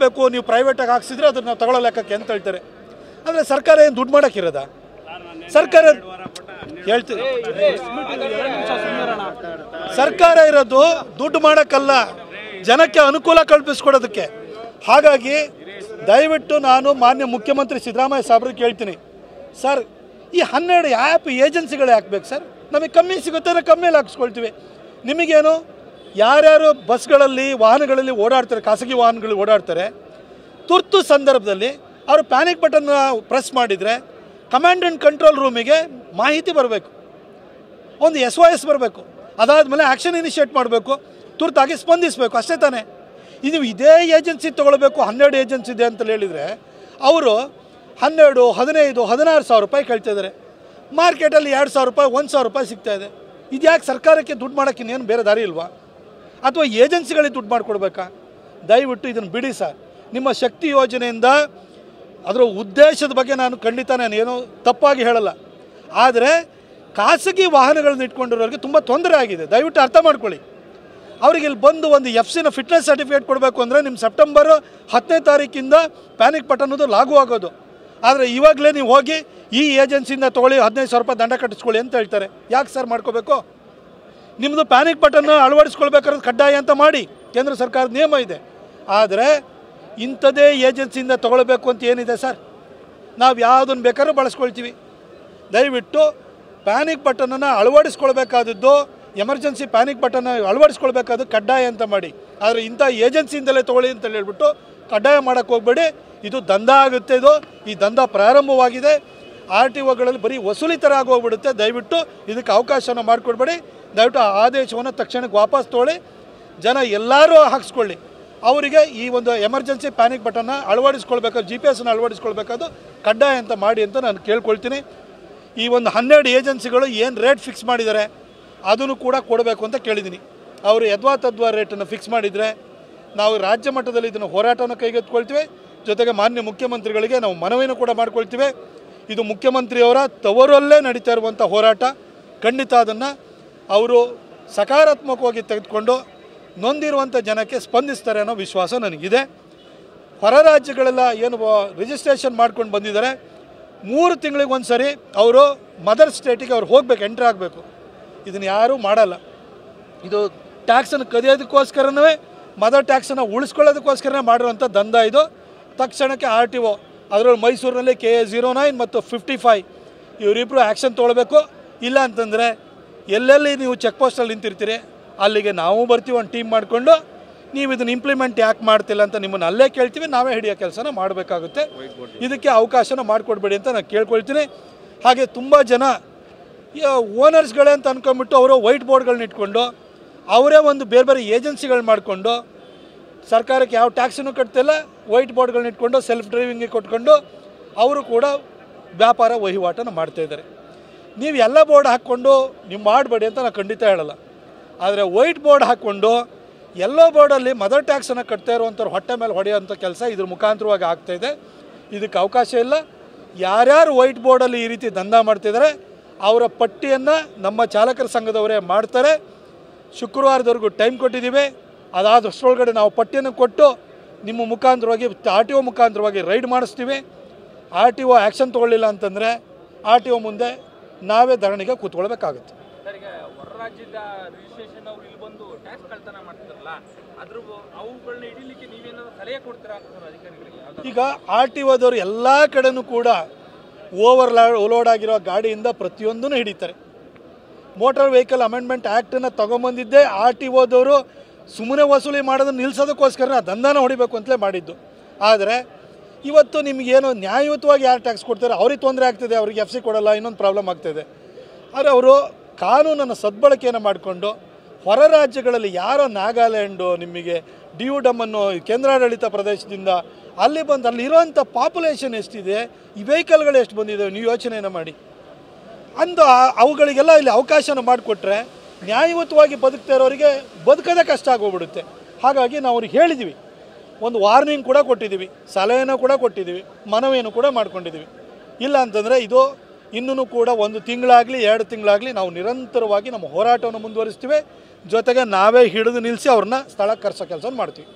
ಹಾಕಬೇಕು, ನೀವು ಪ್ರೈವೇಟಾಗಿ ಹಾಕ್ಸಿದ್ರೆ ಅದನ್ನು ನಾವು ತಗೊಳ್ಳೋ ಲೆಕ್ಕಕ್ಕೆ ಅಂತ ಹೇಳ್ತಾರೆ. ಅಂದರೆ ಸರ್ಕಾರ ಏನು ದುಡ್ಡು ಮಾಡೋಕ್ಕಿರೋದ? ಸರ್ಕಾರ ಹೇಳ್ತೀವಿ, ಸರ್ಕಾರ ಇರೋದು ದುಡ್ಡು ಮಾಡೋಕ್ಕಲ್ಲ, ಜನಕ್ಕೆ ಅನುಕೂಲ ಕಲ್ಪಿಸ್ಕೊಡೋದಕ್ಕೆ. ಹಾಗಾಗಿ ದಯವಿಟ್ಟು ನಾನು ಮಾನ್ಯ ಮುಖ್ಯಮಂತ್ರಿ ಸಿದ್ದರಾಮಯ್ಯ ಸಾಹೇಬ್ರಿಗೆ ಕೇಳ್ತೀನಿ, ಸರ್ ಈ 12 ಆ್ಯಪ್ ಏಜೆನ್ಸಿಗಳೇ ಹಾಕ್ಬೇಕು ಸರ್, ನಮಗೆ ಕಮ್ಮಿ ಸಿಗುತ್ತೆ ಕಮ್ಮಿಯಲ್ಲಿ ಹಾಕ್ಸ್ಕೊಳ್ತೀವಿ. ನಿಮಗೇನು ಯಾರ್ಯಾರು ಬಸ್ಗಳಲ್ಲಿ ವಾಹನಗಳಲ್ಲಿ ಓಡಾಡ್ತಾರೆ, ಖಾಸಗಿ ವಾಹನಗಳು ಓಡಾಡ್ತಾರೆ, ತುರ್ತು ಸಂದರ್ಭದಲ್ಲಿ ಅವರು ಪ್ಯಾನಿಕ್ ಬಟನ್ನ ಪ್ರೆಸ್ ಮಾಡಿದರೆ ಕಮಾಂಡ್ ಆ್ಯಂಡ್ ಕಂಟ್ರೋಲ್ ರೂಮಿಗೆ ಮಾಹಿತಿ ಬರಬೇಕು, ಒಂದು SOS ಬರಬೇಕು, ಅದಾದಮೇಲೆ ಆ್ಯಕ್ಷನ್ ಇನಿಷಿಯೇಟ್ ಮಾಡಬೇಕು, ತುರ್ತಾಗಿ ಸ್ಪಂದಿಸಬೇಕು, ಅಷ್ಟೇ ತಾನೇ. ಇದು ಇದೇ ಏಜೆನ್ಸಿ ತೊಗೊಳ್ಬೇಕು, 12 ಏಜೆನ್ಸಿ ಇದೆ ಅಂತ ಹೇಳಿದರೆ ಅವರು 12, 15, 16 ಸಾವಿರ ರೂಪಾಯಿ ಕೇಳ್ತಿದ್ದಾರೆ. ಮಾರ್ಕೆಟಲ್ಲಿ 2,000 ರೂಪಾಯಿ, 1,000 ರೂಪಾಯಿ ಸಿಗ್ತಾಯಿದೆ. ಇದು ಯಾಕೆ ಸರ್ಕಾರಕ್ಕೆ ದುಡ್ಡು ಮಾಡೋಕ್ಕೆ ಇನ್ನೇನು ಬೇರೆ ದಾರಿ ಇಲ್ವಾ? ಅಥವಾ ಏಜೆನ್ಸಿಗಳಿಗೆ ದುಡ್ಡು ಮಾಡಿಕೊಡ್ಬೇಕಾ? ದಯವಿಟ್ಟು ಇದನ್ನು ಬಿಡಿ ಸರ್. ನಿಮ್ಮ ಶಕ್ತಿ ಯೋಜನೆಯಿಂದ ಅದರ ಉದ್ದೇಶದ ಬಗ್ಗೆ ನಾನು ಏನೋ ತಪ್ಪಾಗಿ ಹೇಳಲ್ಲ, ಆದರೆ ಖಾಸಗಿ ವಾಹನಗಳನ್ನ ಇಟ್ಕೊಂಡಿರೋರಿಗೆ ತುಂಬ ತೊಂದರೆ ಆಗಿದೆ. ದಯವಿಟ್ಟು ಅರ್ಥ ಮಾಡ್ಕೊಳ್ಳಿ. ಅವ್ರಿಗೆ ಇಲ್ಲಿ ಬಂದು ಒಂದು FC ಫಿಟ್ನೆಸ್ ಸರ್ಟಿಫಿಕೇಟ್ ಕೊಡಬೇಕು ಅಂದರೆ ನಿಮ್ಮ ಸೆಪ್ಟೆಂಬರ್ 10ನೇ ತಾರೀಕಿಂದ ಪ್ಯಾನಿಕ್ ಬಟನ್ ಅನ್ನೋದು ಲಾಗು ಆಗೋದು. ಆದರೆ ಇವಾಗಲೇ ನೀವು ಹೋಗಿ ಈ ಏಜೆನ್ಸಿಯಿಂದ ತೊಗೊಳ್ಳಿ, 15,000 ರೂಪಾಯಿ ದಂಡ ಕಟ್ಟಿಸ್ಕೊಳ್ಳಿ ಅಂತ ಹೇಳ್ತಾರೆ. ಯಾಕೆ ಸರ್ ಮಾಡ್ಕೋಬೇಕು? ನಿಮ್ಮದು ಪ್ಯಾನಿಕ್ ಬಟನ್ ಅಳವಡಿಸ್ಕೊಳ್ಬೇಕಾದ್ರೆ ಕಡ್ಡಾಯ ಅಂತ ಮಾಡಿ, ಕೇಂದ್ರ ಸರ್ಕಾರದ ನಿಯಮ ಇದೆ. ಆದರೆ ಇಂಥದ್ದೇ ಏಜೆನ್ಸಿಯಿಂದ ತೊಗೊಳ್ಬೇಕು ಅಂತ ಏನಿದೆ ಸರ್? ನಾವು ಯಾವುದನ್ನು ಬೇಕಾದ್ರೂ ಬಳಸ್ಕೊಳ್ತೀವಿ. ದಯವಿಟ್ಟು ಪ್ಯಾನಿಕ್ ಬಟನನ್ನು ಅಳವಡಿಸ್ಕೊಳ್ಬೇಕಾದದ್ದು, ಎಮರ್ಜೆನ್ಸಿ ಪ್ಯಾನಿಕ್ ಬಟನ್ ಅಳವಡಿಸ್ಕೊಳ್ಬೇಕಾದ್ದು ಕಡ್ಡಾಯ ಅಂತ ಮಾಡಿ. ಆದರೆ ಇಂಥ ಏಜೆನ್ಸಿಯಿಂದಲೇ ತೊಗೊಳ್ಳಿ ಅಂತ ಹೇಳ್ಬಿಟ್ಟು ಕಡ್ಡಾಯ ಮಾಡೋಕ್ಕೆ ಹೋಗಬೇಡಿ. ಇದು ದಂಧ ಆಗುತ್ತೆ. ಈ ದಂಧ ಪ್ರಾರಂಭವಾಗಿದೆ. RTOಗಳಲ್ಲಿ ಬರೀ ವಸೂಲಿ ಥರ ಆಗೋಗ್ಬಿಡುತ್ತೆ. ದಯವಿಟ್ಟು ಇದಕ್ಕೆ ಅವಕಾಶನ ಮಾಡಿಕೊಡ್ಬೇಡಿ. ದಯವಿಟ್ಟು ಆ ಆದೇಶವನ್ನು ತಕ್ಷಣಕ್ಕೆ ವಾಪಸ್ ತೊಗೊಳ್ಳಿ. ಜನ ಎಲ್ಲರೂ ಹಾಕ್ಸ್ಕೊಳ್ಳಿ. ಅವರಿಗೆ ಈ ಒಂದು ಎಮರ್ಜೆನ್ಸಿ ಪ್ಯಾನಿಕ್ ಬಟನ್ನ ಅಳವಡಿಸ್ಕೊಳ್ಬೇಕಾದ್ರೆ, GPS ಅಳವಡಿಸ್ಕೊಳ್ಬೇಕಾದ್ರು ಕಡ್ಡಾಯ ಅಂತ ಮಾಡಿ ಅಂತ ನಾನು ಕೇಳ್ಕೊಳ್ತೀನಿ. ಈ ಒಂದು 12 ಏಜೆನ್ಸಿಗಳು ಏನು ರೇಟ್ ಫಿಕ್ಸ್ ಮಾಡಿದ್ದಾರೆ ಅದನ್ನು ಕೂಡ ಕೊಡಬೇಕು ಅಂತ ಕೇಳಿದ್ದೀನಿ. ಅವರು ಯದ್ವಾ ರೇಟನ್ನು ಫಿಕ್ಸ್ ಮಾಡಿದರೆ ನಾವು ರಾಜ್ಯ ಮಟ್ಟದಲ್ಲಿ ಇದನ್ನು ಹೋರಾಟವನ್ನು ಕೈಗೆತ್ತಿಕೊಳ್ತೀವಿ. ಜೊತೆಗೆ ಮಾನ್ಯ ಮುಖ್ಯಮಂತ್ರಿಗಳಿಗೆ ನಾವು ಮನವಿಯನ್ನು ಕೂಡ ಮಾಡ್ಕೊಳ್ತೀವಿ. ಇದು ಮುಖ್ಯಮಂತ್ರಿಯವರ ತವರಲ್ಲೇ ನಡೀತಾ ಇರುವಂಥ ಹೋರಾಟ. ಖಂಡಿತ ಅದನ್ನು ಅವರು ಸಕಾರಾತ್ಮಕವಾಗಿ ತೆಗೆದುಕೊಂಡು ನೊಂದಿರುವಂಥ ಜನಕ್ಕೆ ಸ್ಪಂದಿಸ್ತಾರೆ ಅನ್ನೋ ವಿಶ್ವಾಸ ನನಗಿದೆ. ಹೊರ ರಾಜ್ಯಗಳೆಲ್ಲ ಏನು ರಿಜಿಸ್ಟ್ರೇಷನ್ ಮಾಡ್ಕೊಂಡು ಬಂದಿದ್ದಾರೆ, 3 ತಿಂಗಳಿಗೊಂದು ಸರಿ ಅವರು ಮದರ್ ಸ್ಟೇಟಿಗೆ ಅವ್ರು ಹೋಗಬೇಕು, ಎಂಟ್ರ್ ಆಗಬೇಕು. ಇದನ್ನು ಯಾರೂ ಮಾಡಲ್ಲ. ಇದು ಟ್ಯಾಕ್ಸನ್ನು ಕದಿಯೋದಕ್ಕೋಸ್ಕರವೇ, ಮದರ್ ಟ್ಯಾಕ್ಸನ್ನು ಉಳಿಸ್ಕೊಳ್ಳೋದಕ್ಕೋಸ್ಕರನೇ ಮಾಡಿರುವಂಥ ದಂಧ ಇದು. ತಕ್ಷಣಕ್ಕೆ RTO ಅದರಲ್ಲಿ ಮೈಸೂರಿನಲ್ಲಿ KA09 ಮತ್ತು 55 ಇವರಿಬ್ಬರು ಆ್ಯಕ್ಷನ್ ತೊಗೊಳ್ಬೇಕು. ಇಲ್ಲ ಅಂತಂದರೆ ಎಲ್ಲೆಲ್ಲಿ ನೀವು ಚೆಕ್ ಪೋಸ್ಟಲ್ಲಿ ನಿಂತಿರ್ತೀರಿ ಅಲ್ಲಿಗೆ ನಾವು ಬರ್ತೀವಿ, ಒಂದು ಟೀಮ್ ಮಾಡಿಕೊಂಡು ನೀವು ಇದನ್ನು ಇಂಪ್ಲಿಮೆಂಟ್ ಯಾಕೆ ಮಾಡ್ತಿಲ್ಲ ಅಂತ ನಿಮ್ಮನ್ನು ಅಲ್ಲೇ ಕೇಳ್ತೀವಿ. ನಾವೇ ಹಿಡಿಯೋ ಕೆಲಸನ ಮಾಡಬೇಕಾಗುತ್ತೆ. ಇದಕ್ಕೆ ಅವಕಾಶನ ಮಾಡಿಕೊಡ್ಬೇಡಿ ಅಂತ ನಾನು ಕೇಳ್ಕೊಳ್ತೀನಿ. ಹಾಗೆ ತುಂಬ ಜನ ಓನರ್ಸ್ಗಳೇ ಅಂತ ಅಂದ್ಕೊಂಡ್ಬಿಟ್ಟು ಅವರು ವೈಟ್ ಬೋರ್ಡ್ಗಳನ್ನ ಇಟ್ಕೊಂಡು ಅವರೇ ಒಂದು ಬೇರೆ ಬೇರೆ ಏಜೆನ್ಸಿಗಳು ಮಾಡಿಕೊಂಡು ಸರ್ಕಾರಕ್ಕೆ ಯಾವ ಟ್ಯಾಕ್ಸನ್ನು ಕಟ್ತಿಲ್ಲ, ವೈಟ್ ಬೋರ್ಡ್ಗಳನ್ನ ಇಟ್ಕೊಂಡು ಸೆಲ್ಫ್ ಡ್ರೈವಿಂಗಿಗೆ ಕೊಟ್ಕೊಂಡು ಅವರು ಕೂಡ ವ್ಯಾಪಾರ ವಹಿವಾಟನ್ನು ಮಾಡ್ತಾಯಿದ್ದಾರೆ. ನೀವು ಎಲ್ಲ ಬೋರ್ಡ್ ಹಾಕ್ಕೊಂಡು ನೀವು ಮಾಡಬೇಡಿ ಅಂತ ನಾನು ಖಂಡಿತ ಹೇಳಲ್ಲ. ಆದರೆ ವೈಟ್ ಬೋರ್ಡ್ ಹಾಕ್ಕೊಂಡು ಎಲ್ಲೋ ಬೋರ್ಡಲ್ಲಿ ಮದರ್ ಟ್ಯಾಕ್ಸನ್ನು ಕಟ್ತಾ ಇರುವಂಥವ್ರು ಹೊಟ್ಟೆ ಮೇಲೆ ಹೊಡೆಯೋಂಥ ಕೆಲಸ ಇದ್ರ ಮುಖಾಂತರವಾಗಿ ಆಗ್ತಾಯಿದೆ. ಇದಕ್ಕೆ ಅವಕಾಶ ಇಲ್ಲ. ಯಾರ್ಯಾರು ವೈಟ್ ಬೋರ್ಡಲ್ಲಿ ಈ ರೀತಿ ದಂಧ ಮಾಡ್ತಿದ್ದಾರೆ ಅವರ ಪಟ್ಟಿಯನ್ನು ನಮ್ಮ ಚಾಲಕರ ಸಂಘದವರೇ ಮಾಡ್ತಾರೆ. ಶುಕ್ರವಾರದವರೆಗೂ ಟೈಮ್ ಕೊಟ್ಟಿದ್ದೀವಿ. ಅದಾದಷ್ಟರೊಳಗಡೆ ನಾವು ಪಟ್ಟಿಯನ್ನು ಕೊಟ್ಟು ನಿಮ್ಮ ಮುಖಾಂತರವಾಗಿ RTO ಮುಖಾಂತರವಾಗಿ ರೈಡ್ ಮಾಡಿಸ್ತೀವಿ. RTO ಆ್ಯಕ್ಷನ್ ತೊಗೊಳ್ಳಿಲ್ಲ ಅಂತಂದರೆ RTO ಮುಂದೆ ನಾವೇ ಧರಣಿಗೆ ಕೂತ್ಕೊಳ್ಬೇಕಾಗುತ್ತೆ. ರಾಜ್ಯದ ರಿಜಿಸ್ಟ್ರೇಷನ್ ಅವರು ಇಲ್ಲಿ ಬಂದು ಟ್ಯಾಕ್ಸ್ ಕಳ್ತನ ಮಾಡ್ತಿದ್ರಲ್ಲ, ಅದ್ರ ಅವುಗಳನ್ನ ಹಿಡಿಲಿಕ್ಕೆ ನೀವೇನಾದ್ರು ಸಲಹೆ ಕೊಡ್ತೀರಾ ಅಧಿಕಾರಿಗಳಿಗೆ? ಈಗ RTOದವರು ಎಲ್ಲ ಕಡೆನೂ ಕೂಡ ಓವರ್ಲೋಡ್ ಆಗಿರೋ ಗಾಡಿಯಿಂದ ಪ್ರತಿಯೊಂದನ್ನು ಹಿಡಿತಾರೆ. ಮೋಟಾರ್ ವೆಹಿಕಲ್ ಅಮೆಂಡ್ಮೆಂಟ್ ಆ್ಯಕ್ಟನ್ನು ತೊಗೊಂಬಂದಿದ್ದೇ RTOದವರು ಸುಮ್ಮನೆ ವಸೂಲಿ ಮಾಡೋದನ್ನು ನಿಲ್ಲಿಸೋದಕ್ಕೋಸ್ಕರ ದಂಧನ ಹೊಡಿಬೇಕು ಅಂತಲೇ ಮಾಡಿದ್ದು. ಆದರೆ ಇವತ್ತು ನಿಮಗೇನು ನ್ಯಾಯಯುತವಾಗಿ ಯಾರು ಟ್ಯಾಕ್ಸ್ ಕೊಡ್ತಾರೆ ಅವ್ರಿಗೆ ತೊಂದರೆ ಆಗ್ತಿದೆ, ಅವ್ರಿಗೆ FC ಕೊಡಲ್ಲ, ಇನ್ನೊಂದು ಪ್ರಾಬ್ಲಮ್ ಆಗ್ತಾಯಿದೆ. ಆದರೆ ಅವರು ಕಾನೂನನ್ನು ಸದ್ಬಳಕೆಯನ್ನು ಮಾಡಿಕೊಂಡು ಹೊರ ರಾಜ್ಯಗಳಲ್ಲಿ ಯಾರೋ ನಾಗಾಲ್ಯಾಂಡು ನಿಮಗೆ DUDM ಅನ್ನೋ ಕೇಂದ್ರಾಡಳಿತ ಪ್ರದೇಶದಿಂದ ಅಲ್ಲಿ ಬಂದು ಅಲ್ಲಿರುವಂಥ ಪಾಪ್ಯುಲೇಷನ್ ಎಷ್ಟಿದೆ, ಈ ವೆಹಿಕಲ್ಗಳು ಎಷ್ಟು ಬಂದಿದೆ ನೀವು ಯೋಚನೆಯನ್ನು ಮಾಡಿ. ಅವುಗಳಿಗೆಲ್ಲ ಇಲ್ಲಿ ಅವಕಾಶನ ಮಾಡಿಕೊಟ್ರೆ ನ್ಯಾಯಯುತವಾಗಿ ಬದುಕ್ತಾ ಇರೋರಿಗೆ ಬದುಕೋದೇ ಕಷ್ಟ ಆಗೋಗ್ಬಿಡುತ್ತೆ. ಹಾಗಾಗಿ ನಾವು ಅವ್ರಿಗೆ ಹೇಳಿದ್ದೀವಿ, ಒಂದು ವಾರ್ನಿಂಗ್ ಕೂಡ ಕೊಟ್ಟಿದ್ದೀವಿ, ಸಲಹೆನೂ ಕೂಡ ಕೊಟ್ಟಿದ್ದೀವಿ, ಮನವಿಯನ್ನು ಕೂಡ ಮಾಡ್ಕೊಂಡಿದ್ದೀವಿ. ಇಲ್ಲ ಅಂತಂದರೆ ಇದು ಇನ್ನೂ ಕೂಡ 1 ತಿಂಗಳಾಗಲಿ 2 ತಿಂಗಳಾಗಲಿ ನಾವು ನಿರಂತರವಾಗಿ ನಮ್ಮ ಹೋರಾಟವನ್ನು ಮುಂದುವರಿಸ್ತೀವಿ. ಜೊತೆಗೆ ನಾವೇ ಹಿಡಿದು ನಿಲ್ಲಿಸಿ ಅವ್ರನ್ನ ಸ್ಥಳಕ್ಕೆ ಕರೆಸೋ ಕೆಲಸ ಮಾಡ್ತೀವಿ.